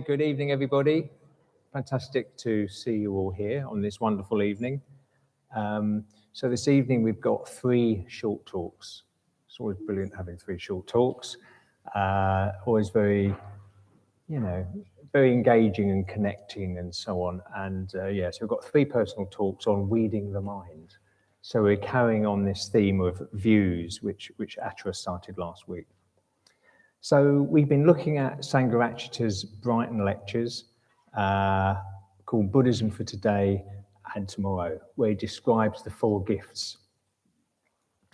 Good evening, everybody. Fantastic to see you all here on this wonderful evening. So this evening we've got 3 short talks. It's always brilliant having 3 short talks. Always very, very engaging and connecting and so on. And so we've got 3 personal talks on weeding the mind. So we're carrying on this theme of views, which Atra started last week. So we've been looking at Sangha Brighton lectures called Buddhism for Today and Tomorrow, where he describes the 4 gifts.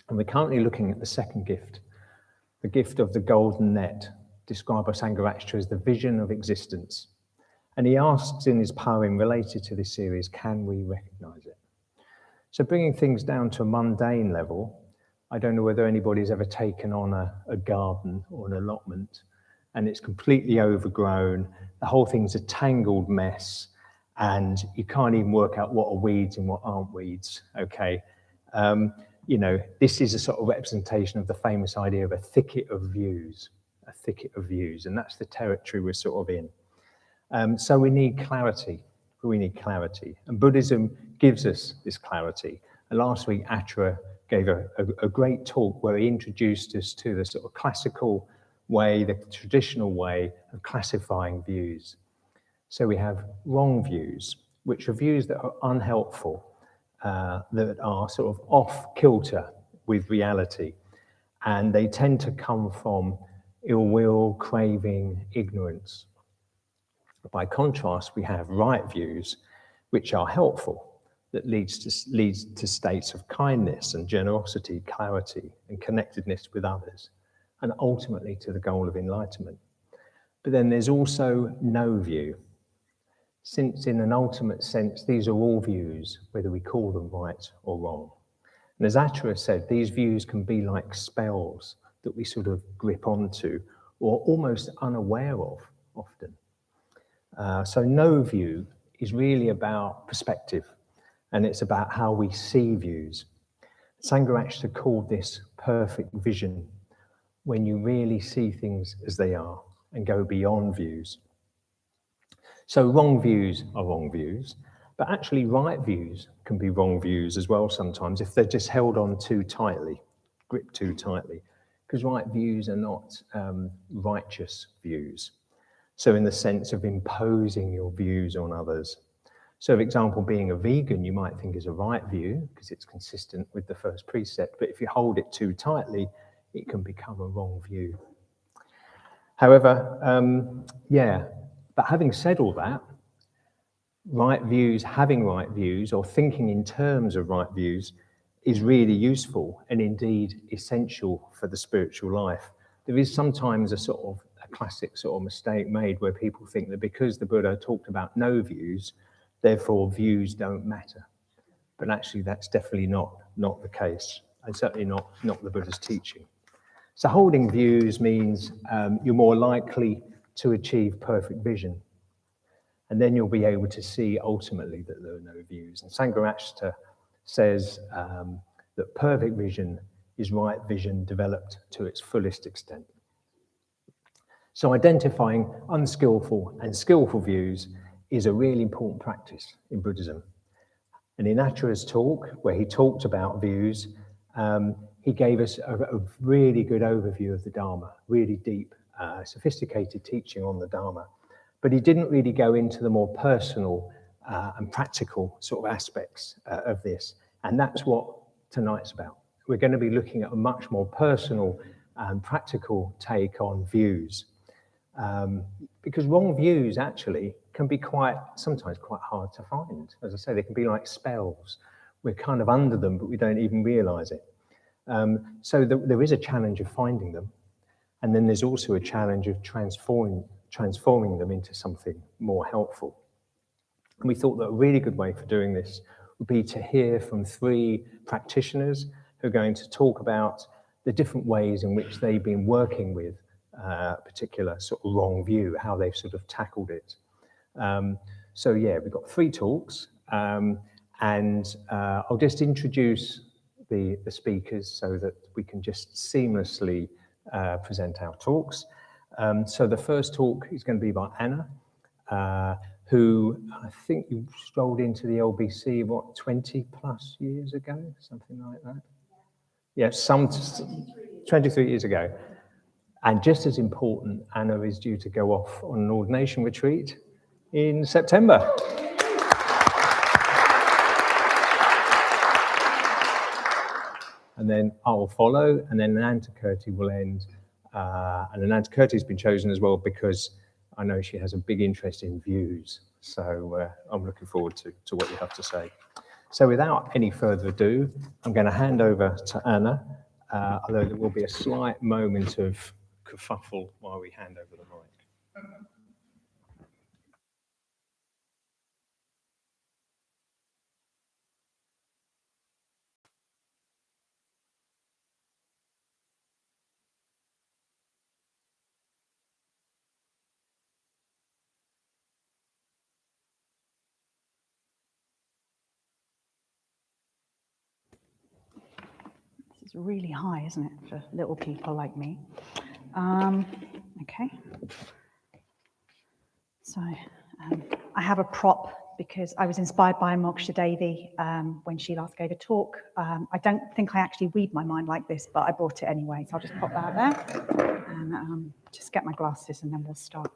And we're currently looking at the second gift, the gift of the golden net, described by Sangha as the vision of existence. And he asks in his poem related to this series, can we recognize it? So bringing things down to a mundane level, I don't know whether anybody's ever taken on a garden or an allotment and it's completely overgrown. The whole thing's a tangled mess and you can't even work out what are weeds and what aren't weeds, okay? This is a sort of representation of the famous idea of a thicket of views, and that's the territory we're sort of in. So we need clarity, and Buddhism gives us this clarity. And last week, Atra gave a great talk where he introduced us to the sort of classical way, the traditional way of classifying views. So we have wrong views, which are views that are unhelpful, that are sort of off kilter with reality. And they tend to come from ill will, craving, ignorance. By contrast, we have right views, which are helpful, that leads to states of kindness and generosity, clarity and connectedness with others, and ultimately to the goal of enlightenment. But then there's also no view, since in an ultimate sense, these are all views, whether we call them right or wrong. And as Atra said, these views can be like spells that we sort of grip onto or almost unaware of often. So no view is really about perspective, and it's about how we see views. Sangha called this perfect vision, when you really see things as they are and go beyond views. So wrong views are wrong views, but actually right views can be wrong views as well sometimes if they're just held on too tightly, gripped too tightly, because right views are not righteous views. So in the sense of imposing your views on others. So, for example, being a vegan, you might think is a right view because it's consistent with the first precept, but if you hold it too tightly, it can become a wrong view. However, but having said all that, having right views or thinking in terms of right views is really useful and indeed essential for the spiritual life. There is sometimes a classic sort of mistake made where people think that because the Buddha talked about no views, therefore views don't matter. But actually that's definitely not the case, and certainly not the Buddha's teaching. So holding views means you're more likely to achieve perfect vision. And then you'll be able to see ultimately that there are no views. And Sangha says that perfect vision is right vision developed to its fullest extent. So identifying unskillful and skillful views is a really important practice in Buddhism. And in Atra's talk, where he talked about views, he gave us a really good overview of the Dharma, really deep, sophisticated teaching on the Dharma. But he didn't really go into the more personal and practical sort of aspects of this. And that's what tonight's about. We're going to be looking at a much more personal and practical take on views. Because wrong views actually can be sometimes quite hard to find. As I say, they can be like spells. We're kind of under them, but we don't even realize it. So there is a challenge of finding them. And then there's also a challenge of transforming them into something more helpful. And we thought that a really good way for doing this would be to hear from 3 practitioners who are going to talk about the different ways in which they've been working with a particular sort of wrong view, how they've sort of tackled it. We've got 3 talks, and I'll just introduce the speakers so that we can just seamlessly present our talks. So the first talk is going to be by Anna, who I think you strolled into the LBC, 20 plus years ago, something like that? Yeah, 23 years ago. And just as important, Anna is due to go off on an ordination retreat in September. And then I'll follow, and then Anantakirti will end. And Anantakirti has been chosen as well because I know she has a big interest in views. So I'm looking forward to what you have to say. So without any further ado, I'm going to hand over to Anna, although there will be a slight moment of kerfuffle while we hand over the mic. It's really high, isn't it, for little people like me? Okay. So I have a prop because I was inspired by Moksha Devi when she last gave a talk. I don't think I actually read my mind like this, but I brought it anyway, so I'll just pop that there and just get my glasses and then we'll start.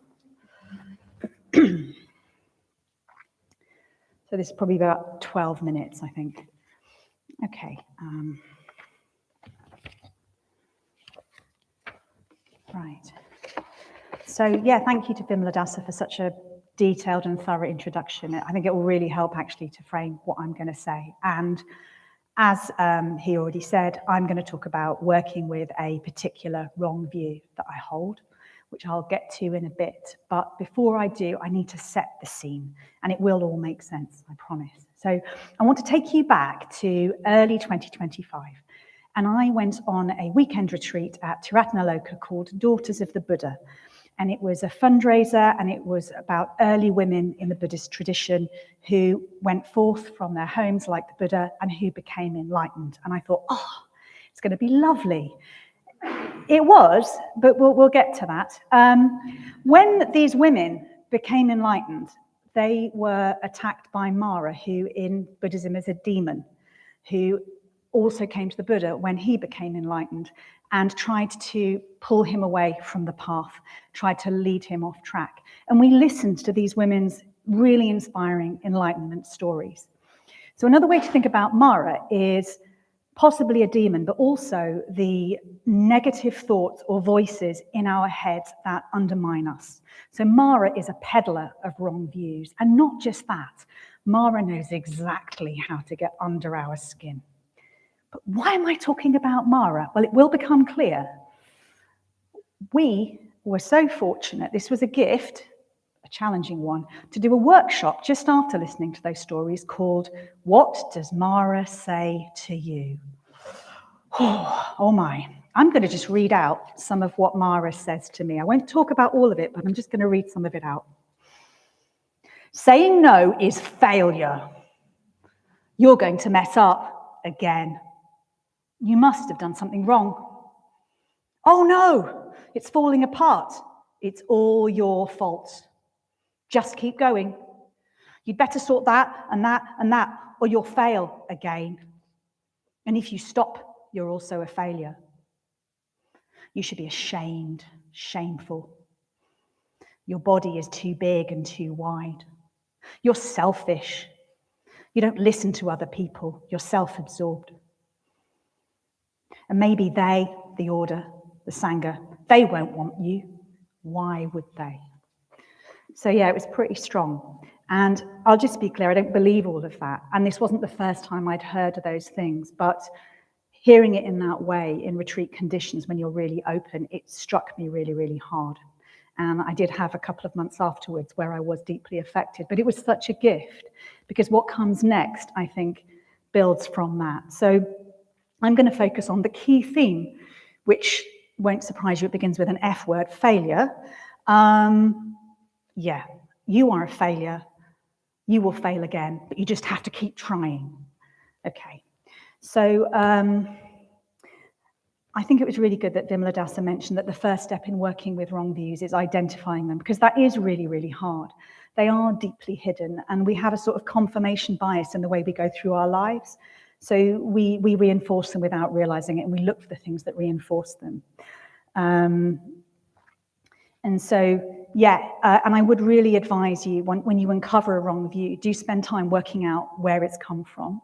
So this is probably about 12 minutes, I think. Okay. Right. So yeah, thank you to Vimaladasa for such a detailed and thorough introduction. I think it will really help actually to frame what I'm going to say. And as he already said, I'm going to talk about working with a particular wrong view that I hold, which I'll get to in a bit. But before I do, I need to set the scene, and it will all make sense, I promise. So I want to take you back to early 2025. And I went on a weekend retreat at Tiratnaloka called Daughters of the Buddha. And it was a fundraiser, and it was about early women in the Buddhist tradition who went forth from their homes like the Buddha and who became enlightened. And I thought, oh, it's going to be lovely. It was, but we'll get to that. When these women became enlightened, they were attacked by Mara, who in Buddhism is a demon, who also came to the Buddha when he became enlightened and tried to pull him away from the path, tried to lead him off track. And we listened to these women's really inspiring enlightenment stories. So another way to think about Mara is possibly a demon, but also the negative thoughts or voices in our heads that undermine us. So Mara is a peddler of wrong views. And not just that, Mara knows exactly how to get under our skin. But why am I talking about Mara? Well, it will become clear. We were so fortunate, this was a gift, a challenging one, to do a workshop just after listening to those stories called What Does Mara Say to You? Oh my, I'm going to just read out some of what Mara says to me. I won't talk about all of it, but I'm just going to read some of it out. Saying no is failure. You're going to mess up again. You must have done something wrong. Oh no, it's falling apart. It's all your fault. Just keep going. You'd better sort that and that and that, or you'll fail again. And if you stop, you're also a failure. You should be ashamed, shameful. Your body is too big and too wide. You're selfish. You don't listen to other people. You're self-absorbed. And maybe they, the order, the Sangha, they won't want you. Why would they? So yeah, it was pretty strong. And I'll just be clear, I don't believe all of that. And this wasn't the first time I'd heard those things, but hearing it in that way, in retreat conditions, when you're really open, it struck me really, really hard. And I did have a couple of months afterwards where I was deeply affected, but it was such a gift because what comes next, I think, builds from that. So I'm going to focus on the key theme, which won't surprise you, it begins with an F word, failure. Yeah, you are a failure. You will fail again, but you just have to keep trying. Okay, so I think it was really good that Vimaladasa mentioned that the first step in working with wrong views is identifying them, because that is really, really hard. They are deeply hidden, and we have a sort of confirmation bias in the way we go through our lives. So we reinforce them without realizing it, and we look for the things that reinforce them. And so, and I would really advise you, when you uncover a wrong view, do spend time working out where it's come from.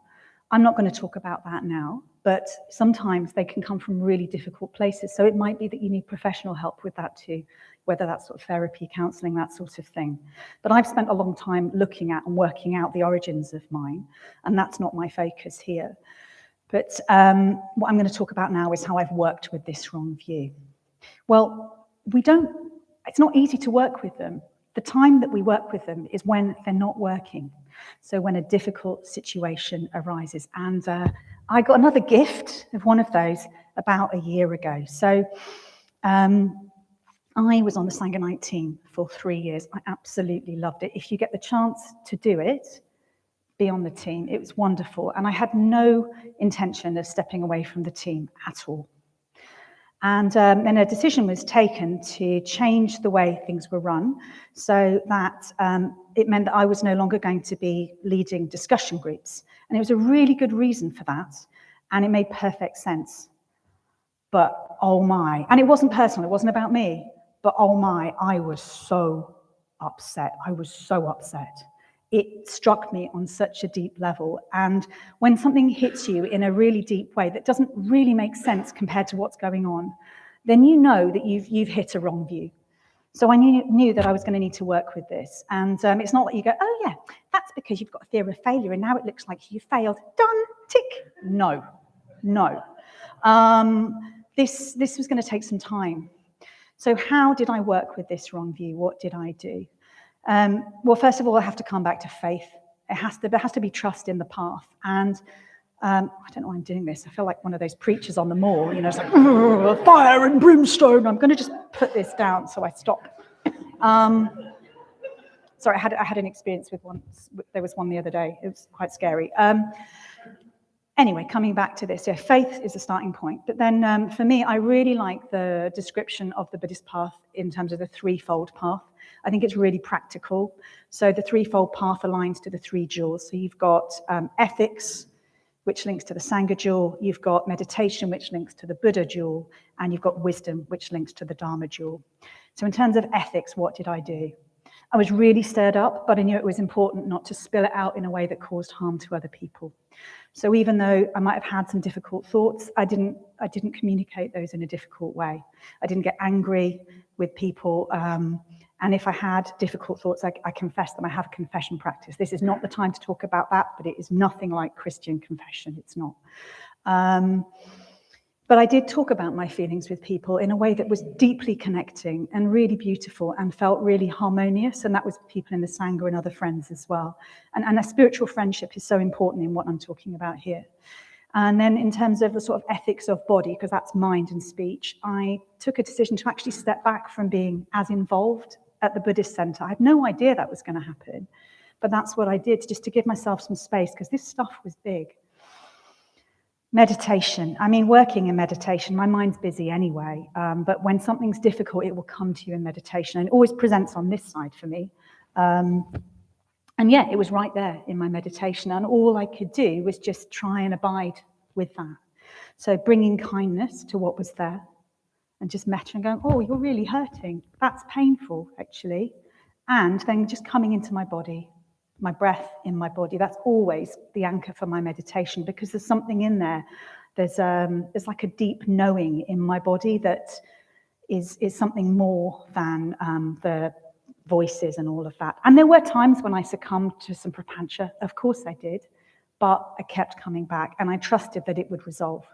I'm not going to talk about that now, but sometimes they can come from really difficult places. So it might be that you need professional help with that too, whether that's sort of therapy, counselling, that sort of thing. But I've spent a long time looking at and working out the origins of mine, and that's not my focus here. But what I'm going to talk about now is how I've worked with this wrong view. Well, it's not easy to work with them. The time that we work with them is when they're not working. So when a difficult situation arises. And I got another gift of one of those about a year ago. So I was on the Sangha Night team for 3 years. I absolutely loved it. If you get the chance to do it, be on the team. It was wonderful. And I had no intention of stepping away from the team at all. And then a decision was taken to change the way things were run, so that it meant that I was no longer going to be leading discussion groups. And it was a really good reason for that, and it made perfect sense. But oh my, and it wasn't personal, it wasn't about me, but oh my, I was so upset. I was so upset. It struck me on such a deep level. And when something hits you in a really deep way that doesn't really make sense compared to what's going on, then you know that you've hit a wrong view. So I knew that I was going to need to work with this. And it's not like you go, oh yeah, that's because you've got a fear of failure and now it looks like you failed. Done, tick. No. This was going to take some time. So how did I work with this wrong view? What did I do? Well, first of all, I have to come back to faith. There has to be trust in the path. And I don't know why I'm doing this. I feel like one of those preachers on the mall, it's like, fire and brimstone. I'm going to just put this down so I stop. Sorry, I had an experience with one. There was one the other day. It was quite scary. Anyway, coming back to this, faith is a starting point. But then for me, I really like the description of the Buddhist path in terms of the threefold path. I think it's really practical. So the threefold path aligns to the three jewels. So you've got ethics, which links to the Sangha jewel. You've got meditation, which links to the Buddha jewel. And you've got wisdom, which links to the Dharma jewel. So in terms of ethics, what did I do? I was really stirred up, but I knew it was important not to spill it out in a way that caused harm to other people. So even though I might have had some difficult thoughts, I didn't communicate those in a difficult way. I didn't get angry with people. And if I had difficult thoughts, I confessed them. I have a confession practice. This is not the time to talk about that, but it is nothing like Christian confession. It's not. But I did talk about my feelings with people in a way that was deeply connecting and really beautiful and felt really harmonious. And that was people in the Sangha and other friends as well. And a spiritual friendship is so important in what I'm talking about here. And then in terms of the sort of ethics of body, because that's mind and speech, I took a decision to actually step back from being as involved at the Buddhist Centre. I had no idea that was going to happen, but that's what I did, just to give myself some space, because this stuff was big. Meditation. I mean, working in meditation, my mind's busy anyway, but when something's difficult, it will come to you in meditation, and it always presents on this side for me. And yeah, it was right there in my meditation, and all I could do was just try and abide with that. So bringing kindness to what was there, and just measuring, going, oh, you're really hurting. That's painful, actually. And then just coming into my body, my breath in my body. That's always the anchor for my meditation, because there's something in there. There's like a deep knowing in my body that is something more than the voices and all of that. And there were times when I succumbed to some prapancha. Of course I did. But I kept coming back, and I trusted that it would resolve.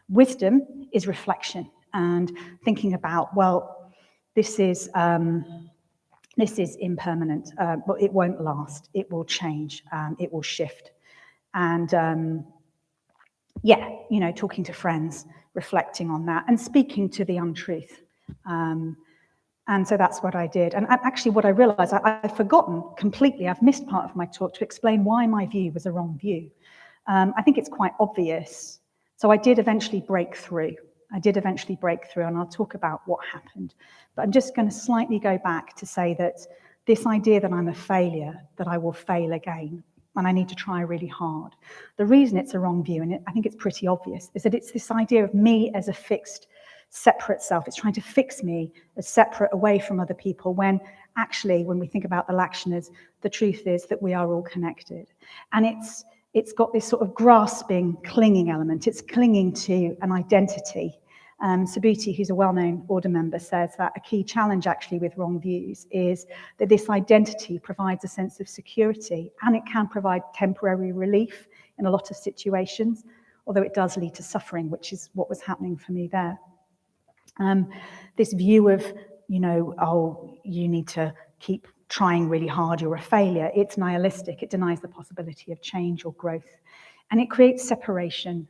Wisdom is reflection and thinking about, well, this is impermanent, but it won't last. It will change. It will shift. And talking to friends, reflecting on that, and speaking to the untruth. And so that's what I did. And actually what I realized, I've forgotten completely, I've missed part of my talk to explain why my view was a wrong view. I think it's quite obvious. So I did eventually break through. I did eventually break through, and I'll talk about what happened. But I'm just going to slightly go back to say that this idea that I'm a failure, that I will fail again, and I need to try really hard. The reason it's a wrong view, and I think it's pretty obvious, is that it's this idea of me as a fixed, separate self. It's trying to fix me as separate away from other people, when actually, when we think about the Lakshanas, the truth is that we are all connected. And it's got this sort of grasping, clinging element. It's clinging to an identity. Subhuti, who's a well-known order member, says that a key challenge actually with wrong views is that this identity provides a sense of security, and it can provide temporary relief in a lot of situations, although it does lead to suffering, which is what was happening for me there. This view of, oh, you need to keep trying really hard, you're a failure, it's nihilistic. It denies the possibility of change or growth. And it creates separation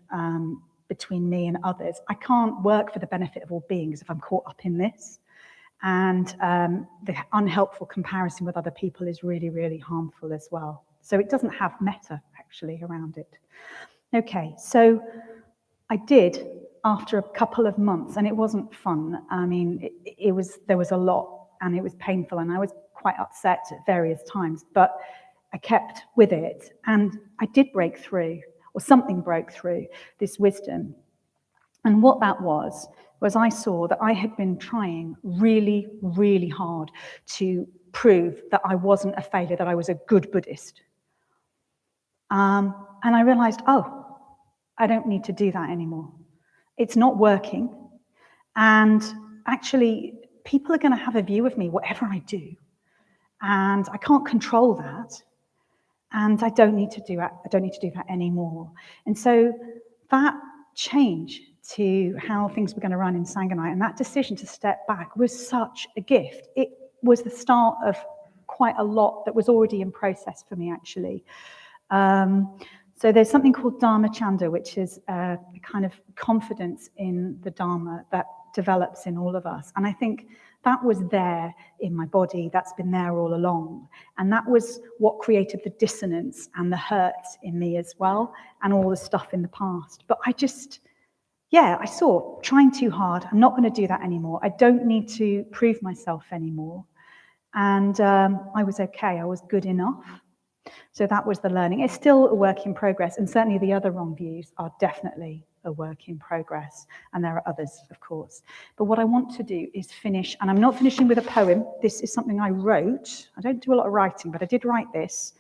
between me and others. I can't work for the benefit of all beings if I'm caught up in this. And the unhelpful comparison with other people is really, really harmful as well. So it doesn't have metta, actually, around it. Okay, so I did, after a couple of months, and it wasn't fun. I mean, there was a lot, and it was painful, and I was quite upset at various times, but I kept with it, and I did break through, or something broke through this wisdom. And what that was I saw that I had been trying really, really hard to prove that I wasn't a failure, that I was a good Buddhist. And I realized, oh, I don't need to do that anymore. It's not working. And actually, people are going to have a view of me, whatever I do. And I can't control that. And I don't need to do that anymore. And so that change to how things were going to run in Sangha Night, and that decision to step back, was such a gift. It was the start of quite a lot that was already in process for me, actually. So there's something called Dharma Chanda, which is a kind of confidence in the Dharma that develops in all of us. And I think that was there in my body. That's been there all along. And that was what created the dissonance and the hurt in me as well, and all the stuff in the past. But I saw trying too hard. I'm not going to do that anymore. I don't need to prove myself anymore. And I was okay. I was good enough. So that was the learning. It's still a work in progress, and certainly the other wrong views are definitely a work in progress, and there are others, of course. But what I want to do is finish, and I'm not finishing with a poem. This is something I wrote. I don't do a lot of writing, but I did write this,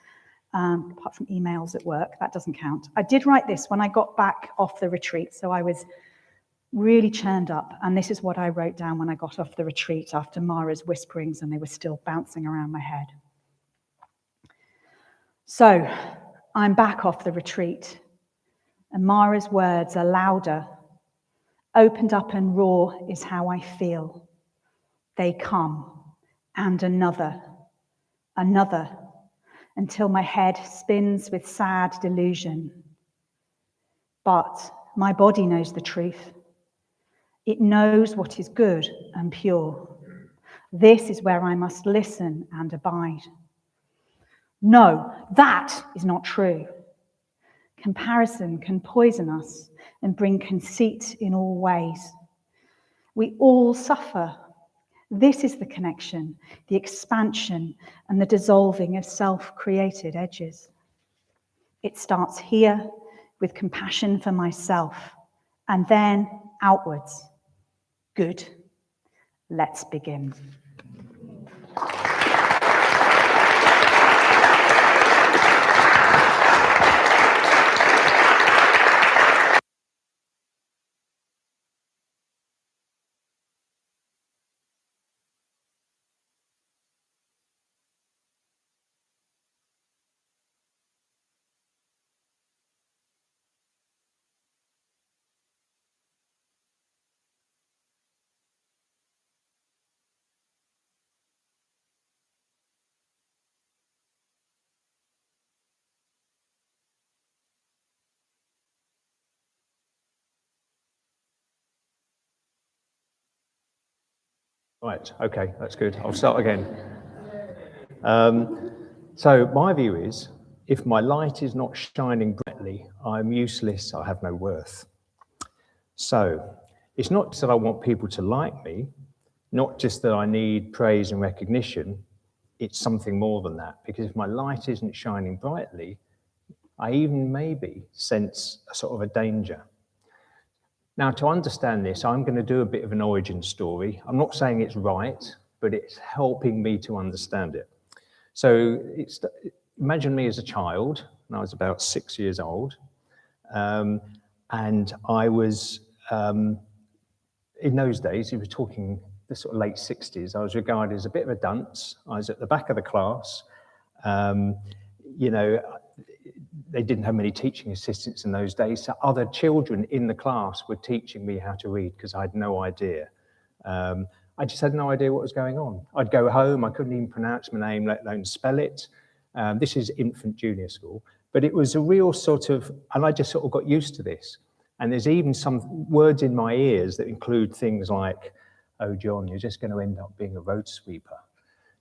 apart from emails at work. That doesn't count. I did write this when I got back off the retreat, so I was really churned up, and this is what I wrote down when I got off the retreat after Mara's whisperings, and they were still bouncing around my head. So, I'm back off the retreat, and Mara's words are louder. Opened up and raw is how I feel. They come, and another, until my head spins with sad delusion. But my body knows the truth. It knows what is good and pure. This is where I must listen and abide. No, that is not true. Comparison can poison us and bring conceit in all ways. We all suffer. This is the connection, the expansion, and the dissolving of self-created edges. It starts here with compassion for myself, and then outwards. Good. Let's begin. Right, okay, that's good. I'll start again. So my view is, if my light is not shining brightly, I'm useless, I have no worth. So It's not just that I want people to like me, not just that I need praise and recognition. It's something more than that, because if my light isn't shining brightly, I even maybe sense a sort of a danger. Now, to understand this, I'm going to do a bit of an origin story. I'm not saying it's right, but it's helping me to understand it. So imagine me as a child, and I was about 6 years old, and I was, in those days, we were talking the sort of late 60s, I was regarded as a bit of a dunce. I was at the back of the class. You know, they didn't have many teaching assistants in those days, so other children in the class were teaching me how to read because I had no idea. I just had no idea what was going on. I'd go home, I couldn't even pronounce my name, let alone spell it. This is infant junior school, but it was a real sort of, and I just sort of got used to this. And there's even some words in my ears that include things like, "Oh, John, you're just going to end up being a road sweeper."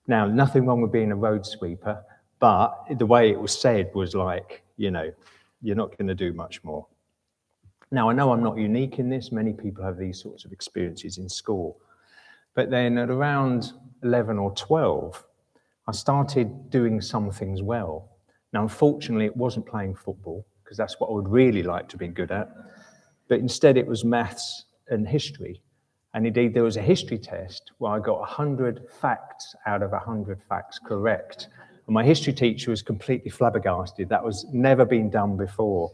Now, nothing wrong with being a road sweeper, but the way it was said was like, you know, you're not going to do much more. Now, I know I'm not unique in this. Many people have these sorts of experiences in school. But then at around 11 or 12, I started doing some things well. Now, unfortunately, it wasn't playing football, because that's what I would really like to be good at. But instead, it was maths and history. And indeed, there was a history test where I got 100 facts out of 100 facts correct. And my history teacher was completely flabbergasted. That was never been done before.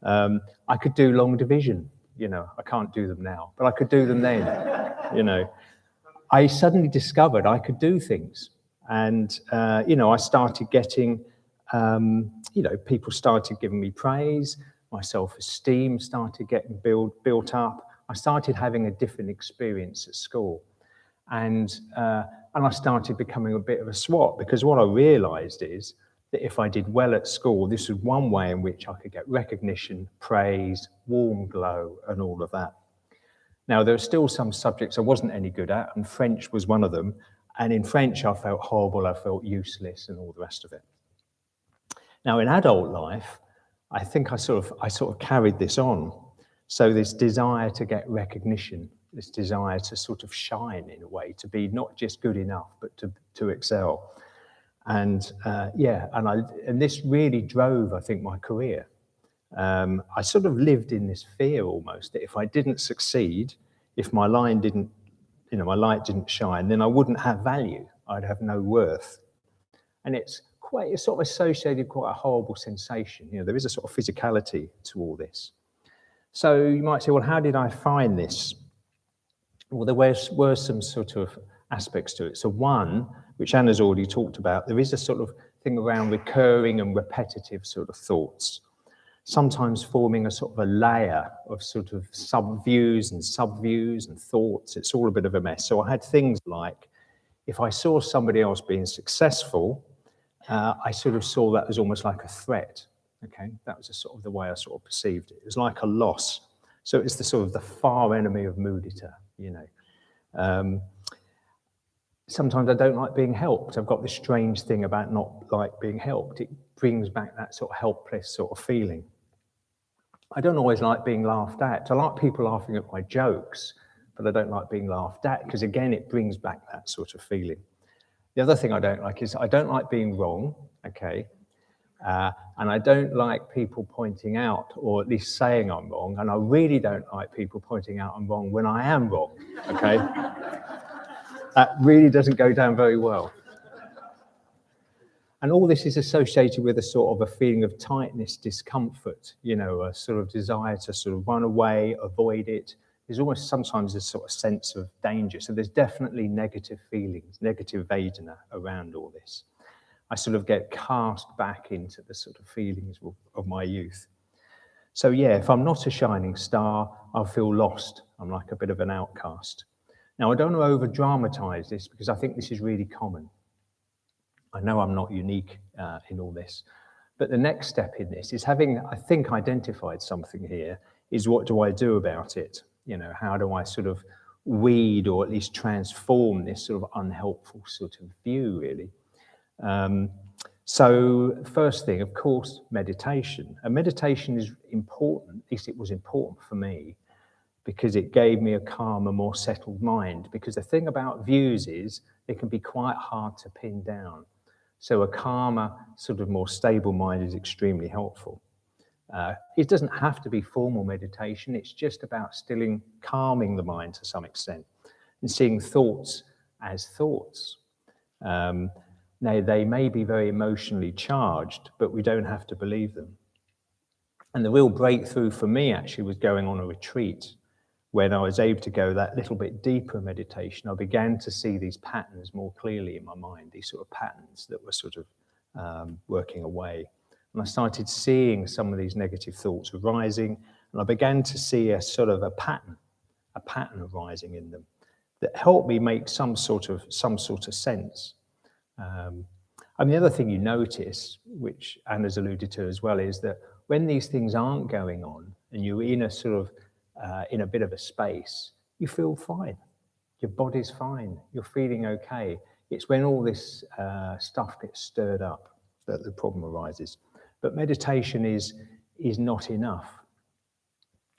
I could do long division. You know, I can't do them now, but I could do them then. You know, I suddenly discovered I could do things. And, you know, I started getting, you know, people started giving me praise. My self-esteem started getting built up. I started having a different experience at school. And I started becoming a bit of a swot, because what I realized is that if I did well at school, this was one way in which I could get recognition, praise, warm glow, and all of that. Now, there are still some subjects I wasn't any good at, and French was one of them. And in French, I felt horrible, I felt useless, and all the rest of it. Now, in adult life, I think I sort of carried this on. So this desire to get recognition, this desire to sort of shine in a way, to be not just good enough, but to excel. And yeah, and this really drove, I think, my career. I sort of lived in this fear almost that if I didn't succeed, if my light didn't shine, then I wouldn't have value. I'd have no worth. And it's sort of associated with quite a horrible sensation. You know, there is a sort of physicality to all this. So you might say, well, how did I find this? Well, there were some sort of aspects to it. So one, which Anna's already talked about, there is a sort of thing around recurring and repetitive sort of thoughts, sometimes forming a sort of a layer of sort of sub-views and thoughts. It's all a bit of a mess. So I had things like, if I saw somebody else being successful, I sort of saw that as almost like a threat. Okay, that was sort of the way I sort of perceived it. It was like a loss. So it's the sort of the far enemy of mudita, you know. Sometimes I don't like being helped. I've got this strange thing about not like being helped. It brings back that sort of helpless sort of feeling. I don't always like being laughed at. I like people laughing at my jokes, but I don't like being laughed at, because again, it brings back that sort of feeling. The other thing I don't like is I don't like being wrong, okay? And I don't like people pointing out, or at least saying I'm wrong, and I really don't like people pointing out I'm wrong when I am wrong, okay? That really doesn't go down very well. And all this is associated with a sort of a feeling of tightness, discomfort, you know, a sort of desire to sort of run away, avoid it. There's almost sometimes a sort of sense of danger. So there's definitely negative feelings, negative Vedana around all this. I sort of get cast back into the sort of feelings of my youth. So yeah, if I'm not a shining star, I'll feel lost. I'm like a bit of an outcast. Now, I don't want to over-dramatize this, because I think this is really common. I know I'm not unique in all this. But the next step in this is having, I think, identified something here, is what do I do about it? You know, how do I sort of weed, or at least transform this sort of unhelpful sort of view, really? So first thing, of course, meditation. And meditation is important, at least it was important for me, because it gave me a calmer, more settled mind. Because the thing about views is they can be quite hard to pin down. So a calmer, sort of more stable mind is extremely helpful. It doesn't have to be formal meditation. It's just about calming the mind to some extent and seeing thoughts as thoughts. Now, they may be very emotionally charged, but we don't have to believe them. And the real breakthrough for me actually was going on a retreat. When I was able to go that little bit deeper in meditation, I began to see these patterns more clearly in my mind, these sort of patterns that were sort of working away. And I started seeing some of these negative thoughts arising, and I began to see a sort of a pattern arising in them that helped me make some sort of sense. And the other thing you notice, which Anna's alluded to as well, is that when these things aren't going on and you're in a sort of in a bit of a space, you feel fine. Your body's fine. You're feeling okay. It's when all this stuff gets stirred up that the problem arises. But meditation is not enough.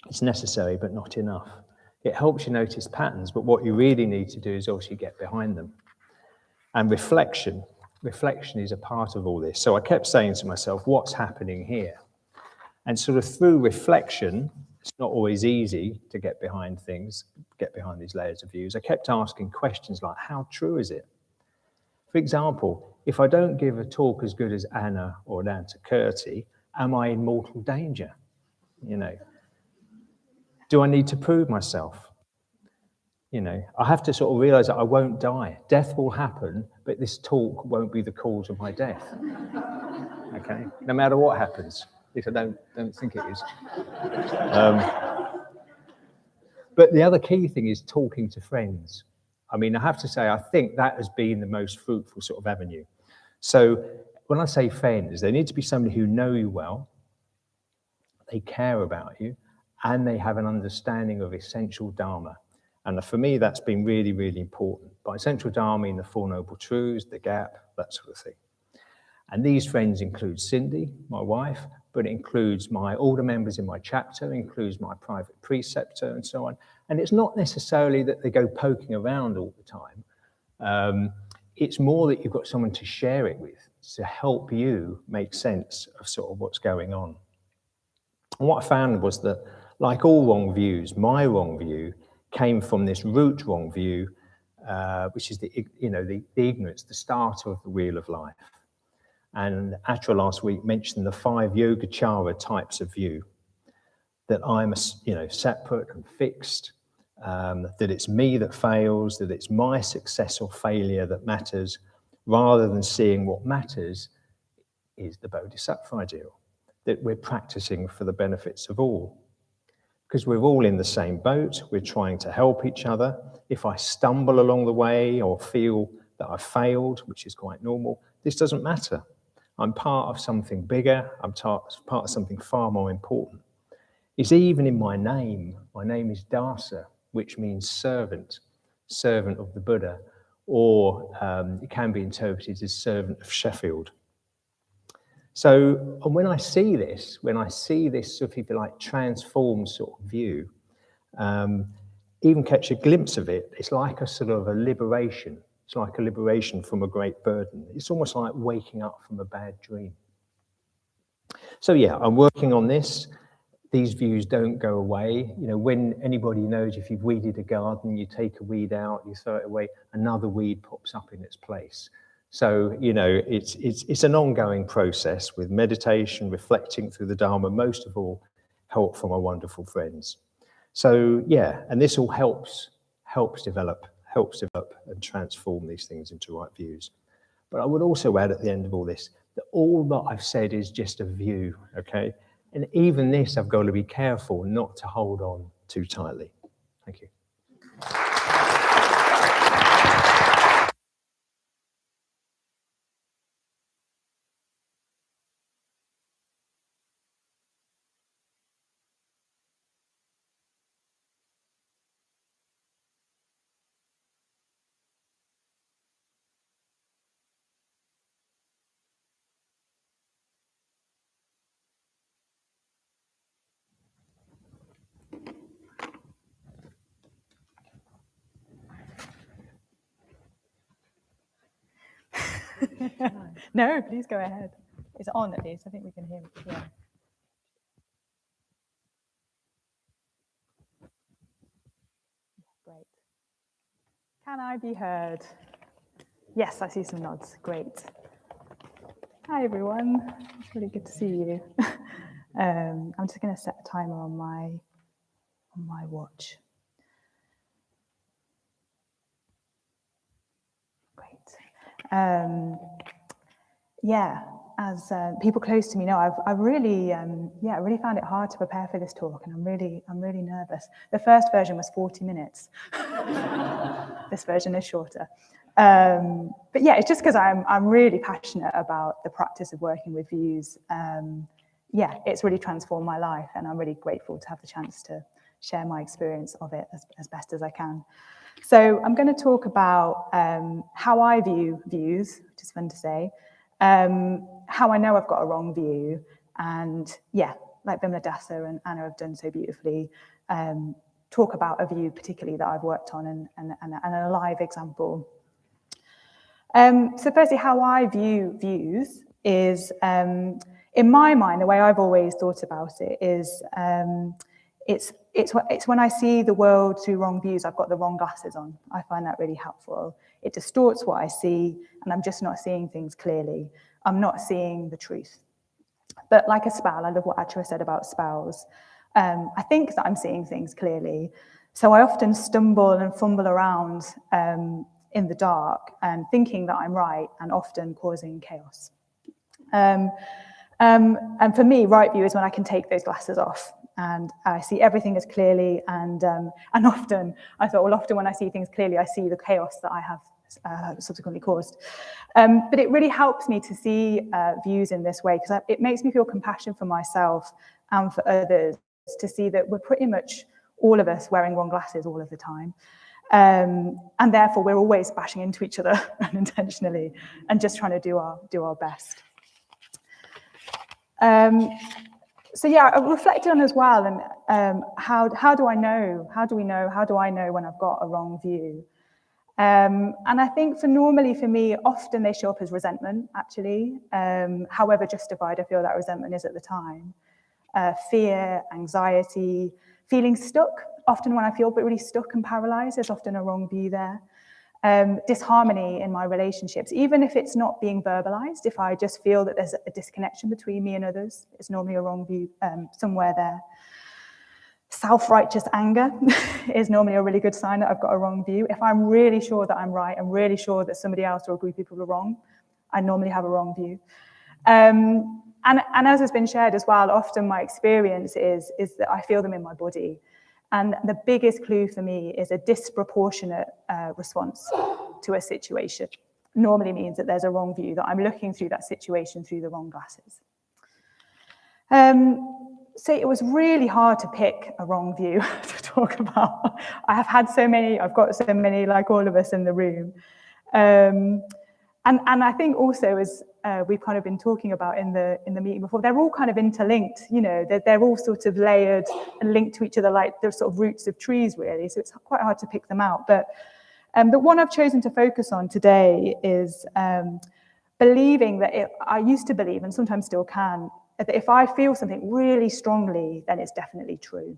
It's necessary, but not enough. It helps you notice patterns, but what you really need to do is obviously get behind them. And reflection is a part of all this. So I kept saying to myself, what's happening here? And sort of through reflection, it's not always easy to get behind things, get behind these layers of views. I kept asking questions like, how true is it? For example, if I don't give a talk as good as Anna or Anantakirti, am I in mortal danger? You know, do I need to prove myself? You know, I have to sort of realize that I won't die. Death will happen, but this talk won't be the cause of my death. Okay, no matter what happens. At least I don't think it is. But the other key thing is talking to friends. I mean, I have to say, I think that has been the most fruitful sort of avenue. So when I say friends, they need to be somebody who know you well, they care about you, and they have an understanding of essential Dharma. And for me, that's been really, really important. By essential Dharma, in the Four Noble Truths, the gap, that sort of thing. And these friends include Cindy, my wife, but it includes my older members in my chapter, includes my private preceptor and so on. And it's not necessarily that they go poking around all the time. It's more that you've got someone to share it with, to help you make sense of sort of what's going on. And what I found was that, like all wrong views, my wrong view came from this root wrong view, which is the ignorance, the start of the wheel of life. And Atra last week mentioned the 5 Yogacara types of view, that I'm separate and fixed, that it's me that fails, that it's my success or failure that matters, rather than seeing what matters is the Bodhisattva ideal, that we're practicing for the benefits of all. Because we're all in the same boat, we're trying to help each other. If I stumble along the way or feel that I've failed, which is quite normal, this doesn't matter. I'm part of something bigger, I'm part of something far more important. It's even in my name. My name is Dasa, which means servant of the Buddha, or it can be interpreted as servant of Sheffield. So, and when I see this sort of, if you like, transformed sort of view, even catch a glimpse of it, it's like a sort of a liberation. It's like a liberation from a great burden. It's almost like waking up from a bad dream. So yeah, I'm working on this. These views don't go away. You know, when anybody knows, if you've weeded a garden, you take a weed out, you throw it away, another weed pops up in its place. So, you know, it's an ongoing process with meditation, reflecting through the Dharma, most of all, help from our wonderful friends. So yeah, and this all helps develop and transform these things into right views. But I would also add at the end of all this, that all that I've said is just a view, okay? And even this, I've got to be careful not to hold on too tightly. Thank you. No, please go ahead. It's on at least. I think we can hear it. Yeah. Great. Can I be heard? Yes, I see some nods. Great. Hi, everyone. It's really good to see you. I'm just going to set a timer on my watch. Great. Yeah, as people close to me know, I've really, I really found it hard to prepare for this talk, and I'm really nervous. The first version was 40 minutes. This version is shorter. But yeah, it's just because I'm really passionate about the practice of working with views. Yeah, it's really transformed my life, and I'm really grateful to have the chance to share my experience of it as best as I can. So I'm going to talk about how I view views, which is fun to say, how I know I've got a wrong view, and yeah, like Vimaladasa and Anna have done so beautifully, talk about a view particularly that I've worked on and a live example. So firstly, how I view views is, in my mind, the way I've always thought about it is, it's when I see the world through wrong views, I've got the wrong glasses on. I find that really helpful. It distorts what I see, and I'm just not seeing things clearly. I'm not seeing the truth. But like a spell, I love what Achara said about spells. I think that I'm seeing things clearly. So I often stumble and fumble around in the dark and thinking that I'm right, and often causing chaos. And for me, right view is when I can take those glasses off and I see everything as clearly, and often I thought, well, often when I see things clearly, I see the chaos that I have subsequently caused. But it really helps me to see views in this way, because it makes me feel compassion for myself and for others, to see that we're pretty much all of us wearing wrong glasses all of the time. And therefore we're always bashing into each other unintentionally and just trying to do our best. So yeah, I reflected on as well, and how do I know? How do I know when I've got a wrong view? And I think for me, often they show up as resentment, actually, however justified I feel that resentment is at the time. Fear, anxiety, feeling stuck. Often when I feel really stuck and paralyzed, there's often a wrong view there. Disharmony in my relationships, even if it's not being verbalized, if I just feel that there's a disconnection between me and others, it's normally a wrong view somewhere there. Self-righteous anger is normally a really good sign that I've got a wrong view. If I'm really sure that I'm right, I'm really sure that somebody else or a group of people are wrong, I normally have a wrong view. And as has been shared as well, often my experience is that I feel them in my body. And the biggest clue for me is a disproportionate response to a situation. Normally means that there's a wrong view, that I'm looking through that situation through the wrong glasses. So it was really hard to pick a wrong view to talk about. I've got so many, like all of us in the room. And I think also, as we've kind of been talking about in the meeting before, they're all kind of interlinked, you know, they're all sort of layered and linked to each other like they're sort of roots of trees, really. So it's quite hard to pick them out. But the one I've chosen to focus on today is believing that I used to believe, and sometimes still can, that if I feel something really strongly, then it's definitely true.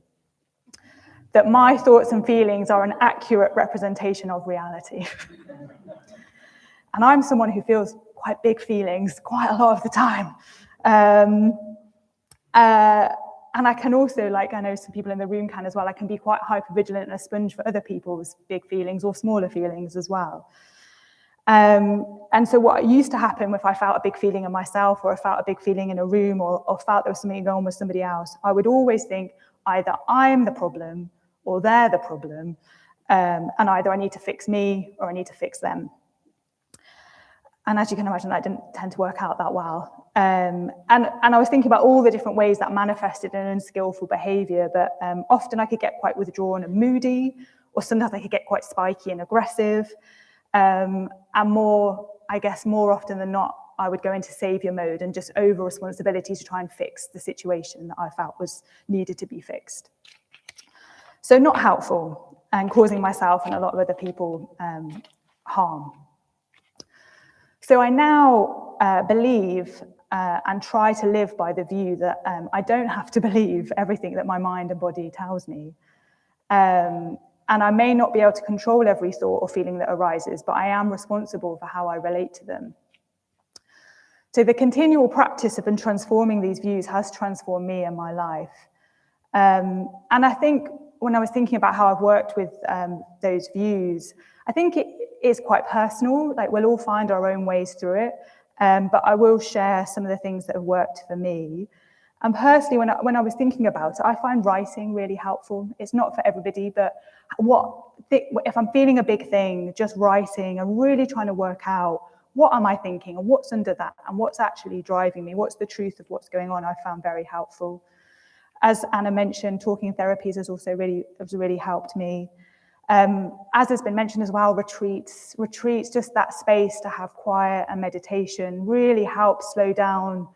That my thoughts and feelings are an accurate representation of reality. And I'm someone who feels quite big feelings quite a lot of the time. And I can also, like I know some people in the room can as well, I can be quite hypervigilant and a sponge for other people's big feelings or smaller feelings as well. And so what used to happen if I felt a big feeling in myself, or I felt a big feeling in a room, or felt there was something going on with somebody else, I would always think either I'm the problem or they're the problem, and either I need to fix me or I need to fix them. And as you can imagine, that didn't tend to work out that well. And I was thinking about all the different ways that manifested in unskillful behavior, but often I could get quite withdrawn and moody, or sometimes I could get quite spiky and aggressive. And more often than not, I would go into savior mode and just over responsibility to try and fix the situation that I felt was needed to be fixed. So not helpful, and causing myself and a lot of other people harm. So I now believe and try to live by the view that I don't have to believe everything that my mind and body tells me. And I may not be able to control every thought or feeling that arises, but I am responsible for how I relate to them. So the continual practice of transforming these views has transformed me and my life. And I think when I was thinking about how I've worked with those views, I think it is quite personal. Like, we'll all find our own ways through it. But I will share some of the things that have worked for me. And personally, when I was thinking about it, I find writing really helpful. It's not for everybody, but if I'm feeling a big thing, just writing and really trying to work out, what am I thinking and what's under that and what's actually driving me? What's the truth of what's going on? I found very helpful. As Anna mentioned, talking therapies has also really helped me. As has been mentioned as well, retreats, just that space to have quiet and meditation really helps slow down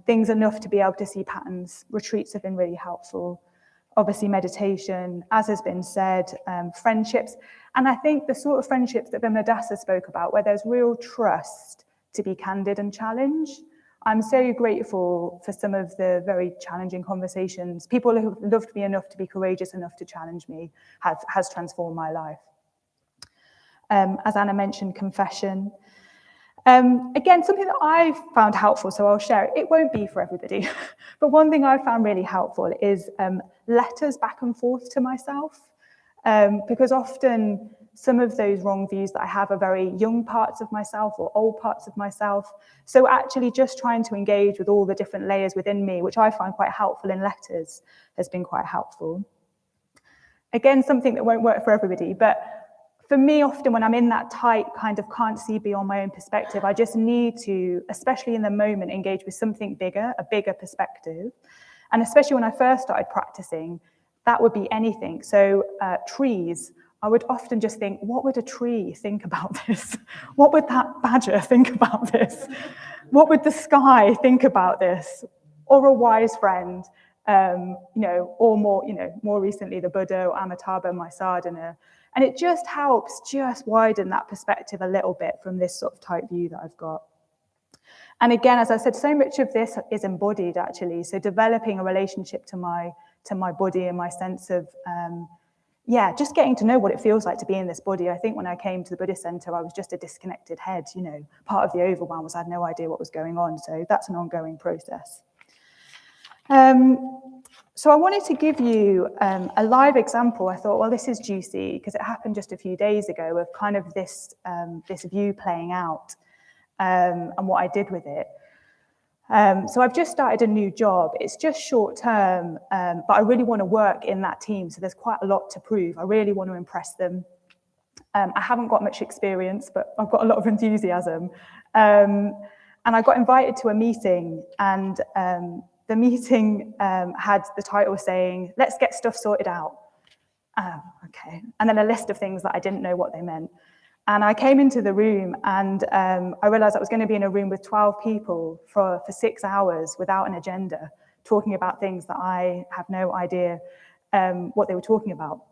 things enough to be able to see patterns. Retreats have been really helpful. Obviously meditation, as has been said, friendships. And I think the sort of friendships that Vimaladasa spoke about, where there's real trust to be candid and challenge. I'm so grateful for some of the very challenging conversations. People who loved me enough to be courageous enough to challenge me has transformed my life. As Anna mentioned, confession. Again, something that I found helpful, so I'll share it. It won't be for everybody, but one thing I found really helpful is letters back and forth to myself, because often some of those wrong views that I have are very young parts of myself or old parts of myself. So actually just trying to engage with all the different layers within me, which I find quite helpful in letters, has been quite helpful. Again, something that won't work for everybody, but for me, often when I'm in that tight kind of can't see beyond my own perspective, I just need to, especially in the moment, engage with something bigger, a bigger perspective. And especially when I first started practicing, that would be anything. So trees, I would often just think, what would a tree think about this? What would that badger think about this? What would the sky think about this? Or a wise friend, or more recently, the Buddha or Amitabha, my sadhana. And it just helps just widen that perspective a little bit from this sort of tight view that I've got. And again, as I said, so much of this is embodied actually. So developing a relationship to my body and my sense of, just getting to know what it feels like to be in this body. I think when I came to the Buddhist Centre, I was just a disconnected head, part of the overwhelm was I had no idea what was going on. So that's an ongoing process. So I wanted to give you a live example. I thought, well, this is juicy because it happened just a few days ago of kind of this view playing out and what I did with it. So I've just started a new job. It's just short term, but I really want to work in that team. So there's quite a lot to prove. I really want to impress them. I haven't got much experience, but I've got a lot of enthusiasm. And I got invited to a meeting, and the meeting had the title saying, "Let's get stuff sorted out." Okay. And then a list of things that I didn't know what they meant. And I came into the room and I realized I was going to be in a room with 12 people for 6 hours without an agenda, talking about things that I have no idea what they were talking about.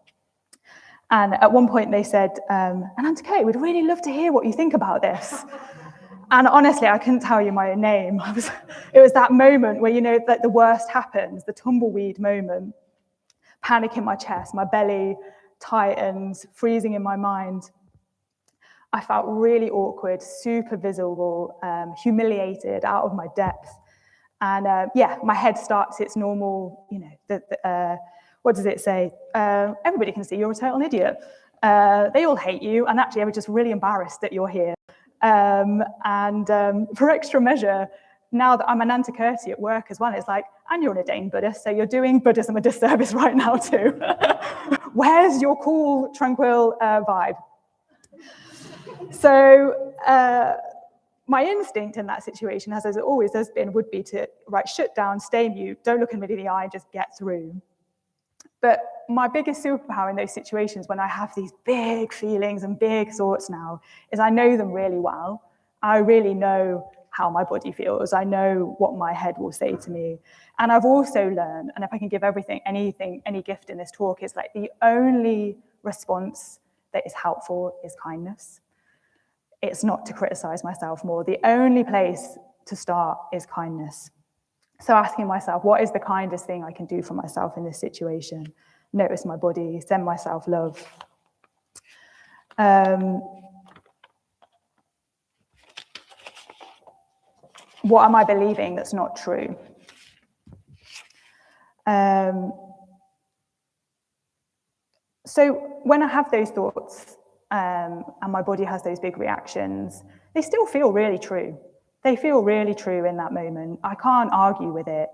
And at one point they said, "Anantakirti, we'd really love to hear what you think about this." And honestly, I couldn't tell you my own name. It was that moment where, like the worst happens, the tumbleweed moment, panic in my chest, my belly tightens, freezing in my mind. I felt really awkward, super visible, humiliated, out of my depth. And my head starts its normal, what does it say? Everybody can see you're a total idiot. They all hate you. And actually, I was just really embarrassed that you're here. For extra measure, now that I'm an Anantakirti at work as well, it's like, and you're an ordained Buddhist, so you're doing Buddhism a disservice right now too. Where's your cool, tranquil vibe? So my instinct in that situation, as it always has been, would be to shut down, stay mute, don't look anybody in the eye, and just get through. But my biggest superpower in those situations, when I have these big feelings and big thoughts now, is I know them really well. I really know how my body feels. I know what my head will say to me. And I've also learned, and if I can give any gift in this talk, it's like the only response that is helpful is kindness. it's not to criticize myself more. The only place to start is kindness. So asking myself, what is the kindest thing I can do for myself in this situation? Notice my body, send myself love. What am I believing that's not true? So when I have those thoughts and my body has those big reactions, they still feel really true. They feel really true in that moment. I can't argue with it.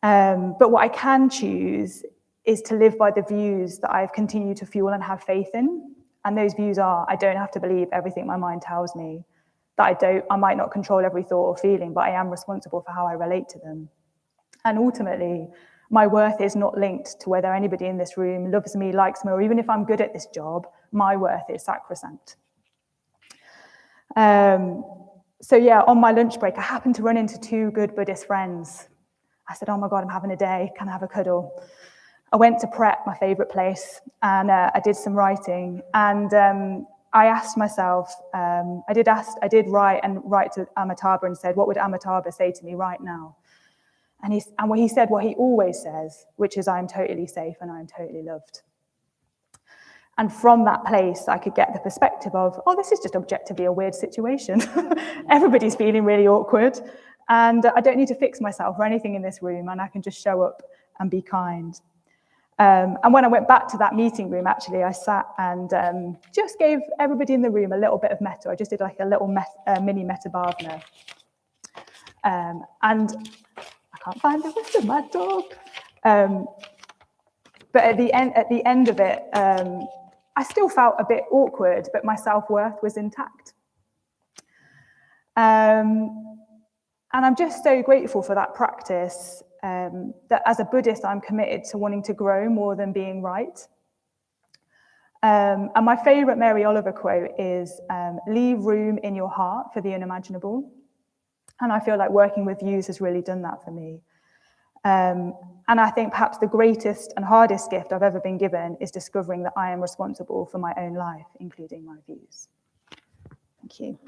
But what I can choose is to live by the views that I've continued to fuel and have faith in. And those views are, I don't have to believe everything my mind tells me, that I might not control every thought or feeling, but I am responsible for how I relate to them. And ultimately, my worth is not linked to whether anybody in this room loves me, likes me, or even if I'm good at this job, my worth is sacrosanct. So yeah, on my lunch break, I happened to run into two good Buddhist friends. I said, oh my God, I'm having a day, can I have a cuddle? I went to prep, my favorite place, and I did some writing. And I asked myself, I did write to Amitabha and said, what would Amitabha say to me right now? And he said what he always says, which is, I'm totally safe and I'm totally loved. And from that place, I could get the perspective of, oh, this is just objectively a weird situation. Everybody's feeling really awkward. And I don't need to fix myself or anything in this room, and I can just show up and be kind. And when I went back to that meeting room, actually, I sat and just gave everybody in the room a little bit of metta. I just did like a little mini metta bhavana. And I can't find the rest of my dog. But at the end of it, I still felt a bit awkward, but my self-worth was intact. And I'm just so grateful for that practice, that as a Buddhist, I'm committed to wanting to grow more than being right. And my favorite Mary Oliver quote is, leave room in your heart for the unimaginable. And I feel like working with views has really done that for me. And I think perhaps the greatest and hardest gift I've ever been given is discovering that I am responsible for my own life, including my views. Thank you.